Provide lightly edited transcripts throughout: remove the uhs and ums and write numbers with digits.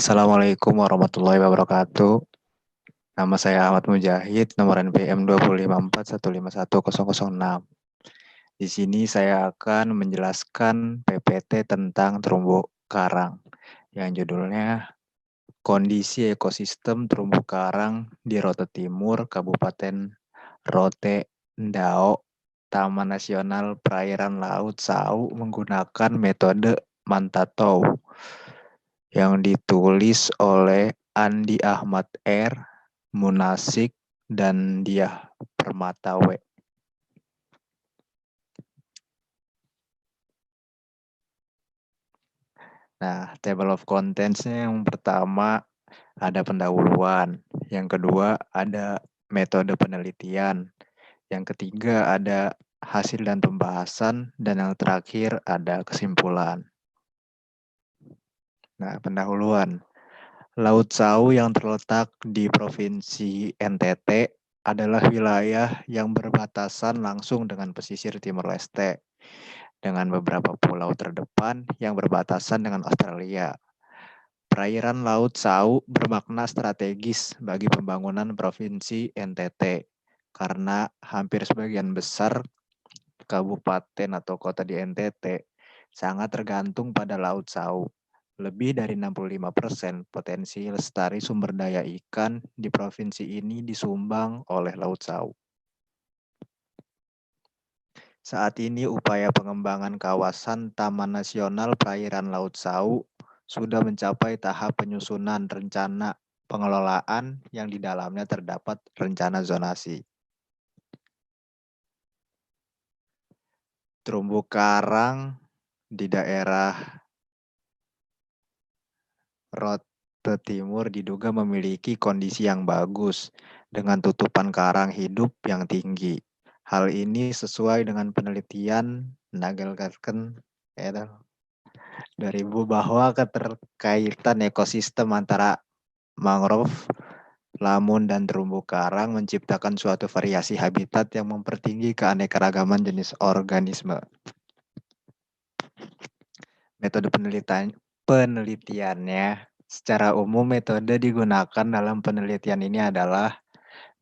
Assalamualaikum warahmatullahi wabarakatuh. Nama saya Ahmad Mujahid, nomor NPM 25541510006. Di sini saya akan menjelaskan PPT tentang terumbu karang yang judulnya Kondisi Ekosistem Terumbu Karang di Rote Timur, Kabupaten Rote Ndao, Taman Nasional Perairan Laut Sau menggunakan metode Mantatou yang ditulis oleh Andi Ahmad R, Munasik, dan Diah Permatawe. Nah, table of contents-nya yang pertama ada pendahuluan, yang kedua ada metode penelitian, yang ketiga ada hasil dan pembahasan, dan yang terakhir ada kesimpulan. Nah, pendahuluan. Laut Sau yang terletak di Provinsi NTT adalah wilayah yang berbatasan langsung dengan pesisir Timor Leste, dengan beberapa pulau terdepan yang berbatasan dengan Australia. Perairan Laut Sau bermakna strategis bagi pembangunan Provinsi NTT, karena hampir sebagian besar kabupaten atau kota di NTT sangat tergantung pada Laut Sau. Lebih dari 65% potensi lestari sumber daya ikan di provinsi ini disumbang oleh Laut Sau. Saat ini upaya pengembangan kawasan Taman Nasional Perairan Laut Sau sudah mencapai tahap penyusunan rencana pengelolaan yang di dalamnya terdapat rencana zonasi. Terumbu karang di daerah Rote Timur diduga memiliki kondisi yang bagus dengan tutupan karang hidup yang tinggi. Hal ini sesuai dengan penelitian Nagelgarten 2000 bahwa keterkaitan ekosistem antara mangrove, lamun, dan terumbu karang menciptakan suatu variasi habitat yang mempertinggi keanekaragaman jenis organisme. Metode penelitiannya, secara umum metode digunakan dalam penelitian ini adalah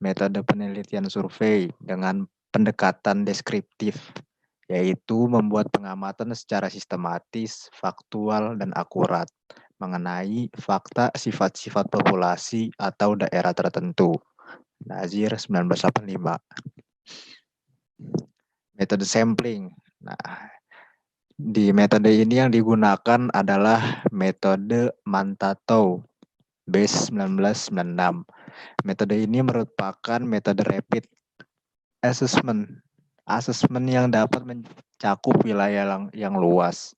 metode penelitian survei dengan pendekatan deskriptif, yaitu membuat pengamatan secara sistematis, faktual, dan akurat mengenai fakta sifat-sifat populasi atau daerah tertentu. Nazir 1985. Metode sampling. Nah, di metode ini yang digunakan adalah metode Mantatou, base 1996. Metode ini merupakan metode rapid assessment yang dapat mencakup wilayah yang luas.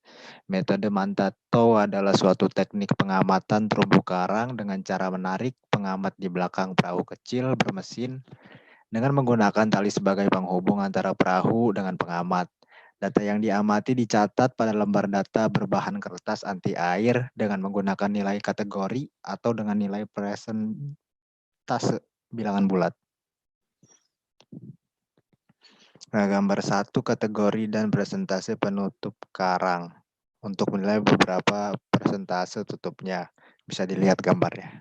Metode Mantatou adalah suatu teknik pengamatan terumbu karang dengan cara menarik pengamat di belakang perahu kecil bermesin dengan menggunakan tali sebagai penghubung antara perahu dengan pengamat. Data yang diamati dicatat pada lembar data berbahan kertas anti air dengan menggunakan nilai kategori atau dengan nilai presentase bilangan bulat. Nah, gambar 1 kategori dan presentase penutup karang. Untuk menilai beberapa presentase tutupnya, bisa dilihat gambarnya.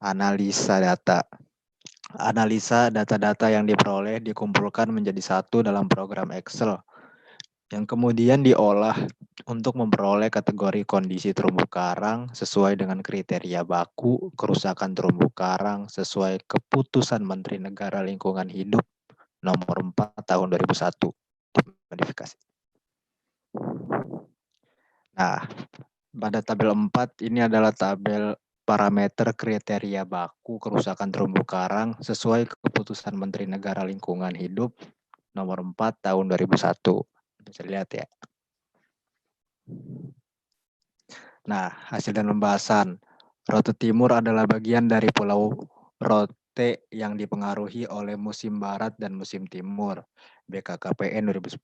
Analisa data. Analisa data-data yang diperoleh dikumpulkan menjadi satu dalam program Excel, yang kemudian diolah untuk memperoleh kategori kondisi terumbu karang sesuai dengan kriteria baku kerusakan terumbu karang sesuai keputusan Menteri Negara Lingkungan Hidup nomor 4 tahun 2001. Modifikasi. Nah, pada tabel 4 ini adalah tabel parameter kriteria baku kerusakan terumbu karang sesuai keputusan Menteri Negara Lingkungan Hidup nomor 4 tahun 2001. Bisa lihat ya. Nah, hasil dan pembahasan. Rote Timur adalah bagian dari Pulau Rote yang dipengaruhi oleh musim barat dan musim timur, BKKPN 2010.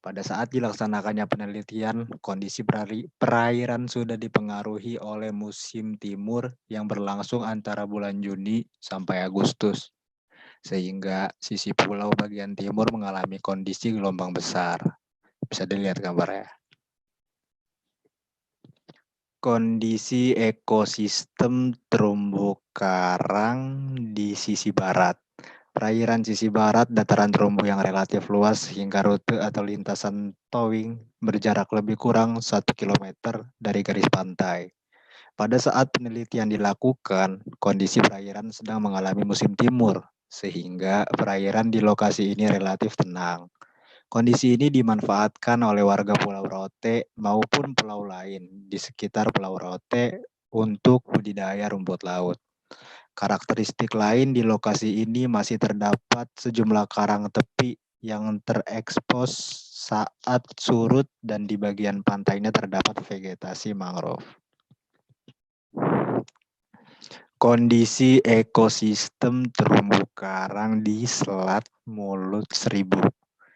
Pada saat dilaksanakannya penelitian, kondisi perairan sudah dipengaruhi oleh musim timur yang berlangsung antara bulan Juni sampai Agustus, sehingga sisi pulau bagian timur mengalami kondisi gelombang besar. Bisa dilihat gambarnya. Kondisi ekosistem terumbu karang di sisi barat. Perairan sisi barat, dataran terumbu yang relatif luas hingga rute atau lintasan towing berjarak lebih kurang 1 km dari garis pantai. Pada saat penelitian dilakukan, kondisi perairan sedang mengalami musim timur, sehingga perairan di lokasi ini relatif tenang. Kondisi ini dimanfaatkan oleh warga Pulau Rote maupun pulau lain di sekitar Pulau Rote untuk budidaya rumput laut. Karakteristik lain di lokasi ini masih terdapat sejumlah karang tepi yang terekspos saat surut dan di bagian pantainya terdapat vegetasi mangrove. Kondisi ekosistem terumbu karang di Selat Mulut Seribu.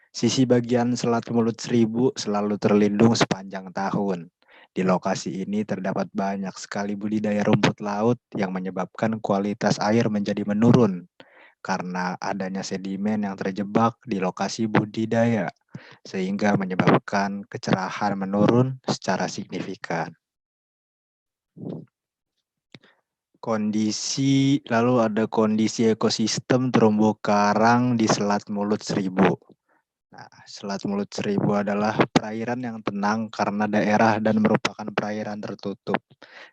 Sisi bagian Selat Mulut Seribu selalu terlindung sepanjang tahun. Di lokasi ini terdapat banyak sekali budidaya rumput laut yang menyebabkan kualitas air menjadi menurun karena adanya sedimen yang terjebak di lokasi budidaya, sehingga menyebabkan kecerahan menurun secara signifikan. Lalu ada kondisi ekosistem terumbu karang di Selat Mulut Seribu. Nah, Selat Mulut Seribu adalah perairan yang tenang karena daerah dan merupakan perairan tertutup,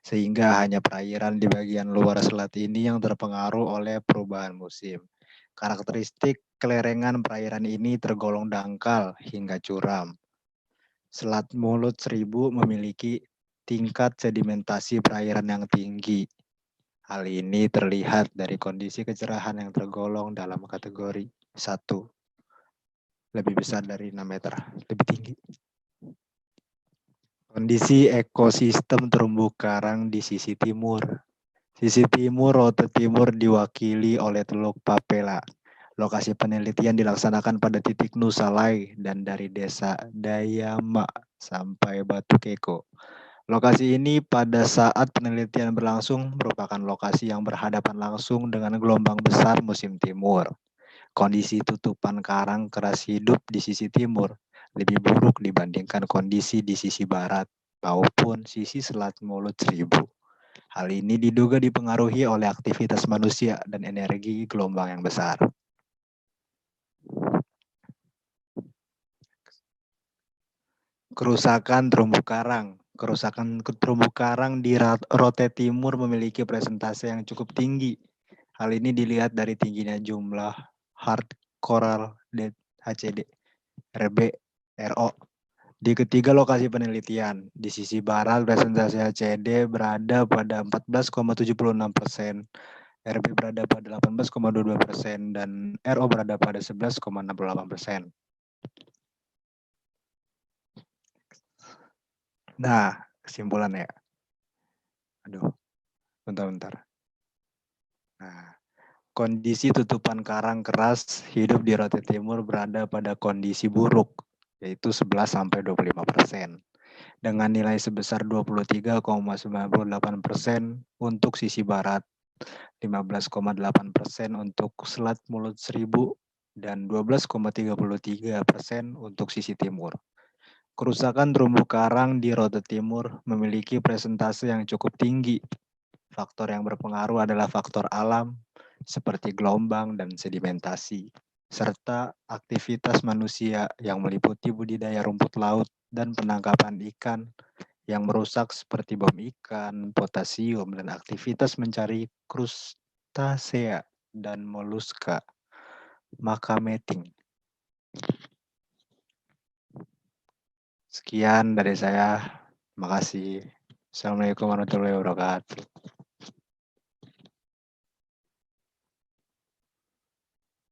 sehingga hanya perairan di bagian luar selat ini yang terpengaruh oleh perubahan musim. Karakteristik kelerengan perairan ini tergolong dangkal hingga curam. Selat Mulut Seribu memiliki tingkat sedimentasi perairan yang tinggi. Hal ini terlihat dari kondisi kecerahan yang tergolong dalam kategori 1. Lebih besar dari 6 meter, lebih tinggi. Kondisi ekosistem terumbu karang di sisi timur. Sisi timur, Rote Timur diwakili oleh Teluk Papela. Lokasi penelitian dilaksanakan pada titik Nusalai dan dari desa Dayama sampai Batu Keko. Lokasi ini pada saat penelitian berlangsung merupakan lokasi yang berhadapan langsung dengan gelombang besar musim timur. Kondisi tutupan karang keras hidup di sisi timur lebih buruk dibandingkan kondisi di sisi barat maupun sisi Selat Mulut Seribu. Hal ini diduga dipengaruhi oleh aktivitas manusia dan energi gelombang yang besar. Kerusakan terumbu karang. Kerusakan terumbu karang di Rote Timur memiliki presentase yang cukup tinggi. Hal ini dilihat dari tingginya jumlah hard coral dead HCD, RB, RO. Di ketiga lokasi penelitian, di sisi barat presentase HCD berada pada 14,76%, RB berada pada 18,22%, dan RO berada pada 11,68%. Nah, kesimpulannya. Aduh, bentar. Nah, kondisi tutupan karang keras hidup di Rote Timur berada pada kondisi buruk, yaitu 11-25%, dengan nilai sebesar 23,98% untuk sisi barat, 15,8% untuk Selat Mulut Seribu, dan 12,33% untuk sisi timur. Kerusakan terumbu karang di Rote Timur memiliki presentase yang cukup tinggi. Faktor yang berpengaruh adalah faktor alam seperti gelombang dan sedimentasi, serta aktivitas manusia yang meliputi budidaya rumput laut dan penangkapan ikan yang merusak seperti bom ikan, potasium, dan aktivitas mencari krustasea dan moluska. Maka mating. Sekian dari saya. Terima kasih. Assalamualaikum warahmatullahi wabarakatuh.